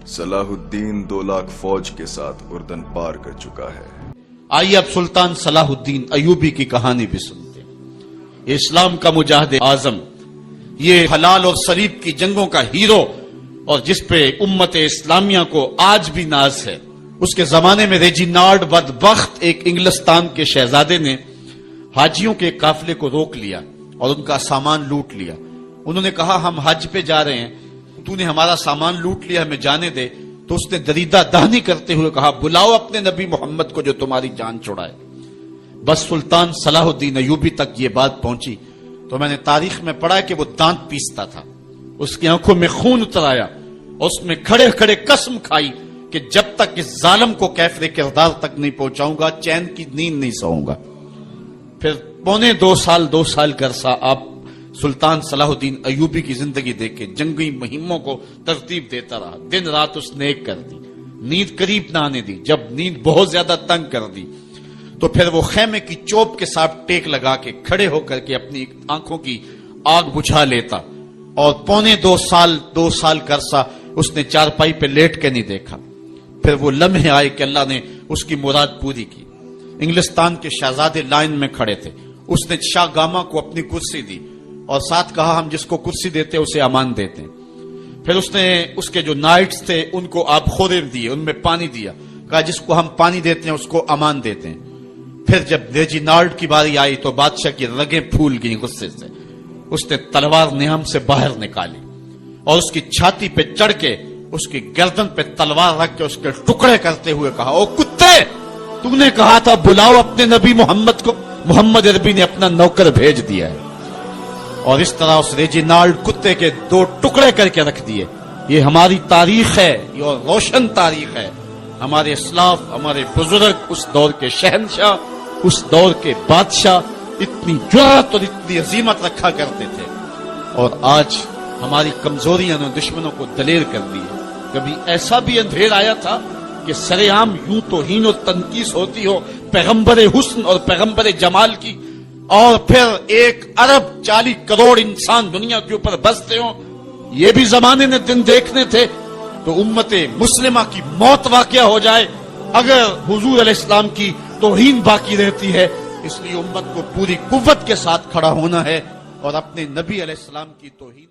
صلاح الدین 2 لاکھ فوج کے ساتھ اردن پار کر چکا ہے۔ آئیے اب سلطان صلاح الدین ایوبی کی کہانی بھی سنتے ہیں۔ یہ اسلام کا مجاہد اعظم، یہ حلال اور صلیب کی جنگوں کا ہیرو، اور جس پہ امت اسلامیہ کو آج بھی ناز ہے۔ اس کے زمانے میں ریجینالڈ بدبخت ایک انگلستان کے شہزادے نے حاجیوں کے قافلے کو روک لیا اور ان کا سامان لوٹ لیا۔ انہوں نے کہا ہم حج پہ جا رہے ہیں، تو نے ہمارا سامان لوٹ لیا، ہمیں جانے دے۔ تو اس نے دریدہ دہنی کرتے ہوئے کہا بلاؤ اپنے نبی محمد کو جو تمہاری جان چھڑائے۔ بس سلطان صلاح الدین ایوبی تک یہ بات پہنچی تو میں نے تاریخ میں پڑھا کہ وہ دانت پیستا تھا، اس کی آنکھوں میں خون اتر آیا اور اس میں کھڑے کھڑے قسم کھائی کہ جب تک اس ظالم کو کیفر کردار تک نہیں پہنچاؤں گا چین کی نیند نہیں سوؤں گا۔ پھر پونے 2 سال کا عرصہ آپ سلطان صلاح الدین ایوبی کی زندگی دیکھ کے جنگی مہموں کو ترتیب دیتا رہا، دن رات اس نے ایک کر دی، نیند قریب نہ آنے دی۔ جب نیند بہت زیادہ تنگ کر دی تو پھر وہ خیمے کی چوب کے ساتھ ٹیک لگا کے کھڑے ہو کر کے اپنی آنکھوں کی آگ بجھا لیتا، اور پونے 2 سال کا عرصہ اس نے چارپائی پہ لیٹ کے نہیں دیکھا۔ پھر وہ لمحے آئے کہ اللہ نے اس کی مراد پوری کی۔ انگلستان کے شہزادے لائن میں کھڑے تھے، اس نے شاہ گاما کو اپنی کرسی دی اور ساتھ کہا ہم جس کو کرسی دیتے اسے امان دیتے ہیں۔ پھر اس نے اس کے جو نائٹس تھے ان کو آب خورے دیے، ان میں پانی دیا، کہا جس کو ہم پانی دیتے ہیں اس کو امان دیتے ہیں۔ پھر جب ریجینالڈ کی باری آئی تو بادشاہ کی رگیں پھول گئیں غصے سے۔ اس نے تلوار نیام سے باہر نکالی اور اس کی چھاتی پہ چڑھ کے اس کی گردن پہ تلوار رکھ کے اس کے ٹکڑے کرتے ہوئے کہا او کتے، تو نے کہا تھا بلاؤ اپنے نبی محمد کو، محمد عربی نے اپنا نوکر بھیج دیا ہے۔ اور اس طرح اس ریجینالڈ کتے کے 2 ٹکڑے کر کے رکھ دیے۔ یہ ہماری تاریخ ہے، یہ اور روشن تاریخ ہے۔ ہمارے اسلاف، ہمارے بزرگ اس دور کے شہنشاہ، اس دور کے بادشاہ اتنی جرأت اور اتنی عظیمت رکھا کرتے تھے، اور آج ہماری کمزوریاں نے دشمنوں کو دلیر کر دی ہے۔ کبھی ایسا بھی اندھیر آیا تھا کہ سرے عام یوں توہین و تنقیص ہوتی ہو پیغمبر حسن اور پیغمبر جمال کی، اور پھر 1 ارب 40 کروڑ انسان دنیا کے اوپر بستے ہوں۔ یہ بھی زمانے نے دن دیکھنے تھے تو امت مسلمہ کی موت واقع ہو جائے اگر حضور علیہ السلام کی توہین باقی رہتی ہے۔ اس لیے امت کو پوری قوت کے ساتھ کھڑا ہونا ہے اور اپنے نبی علیہ السلام کی توہین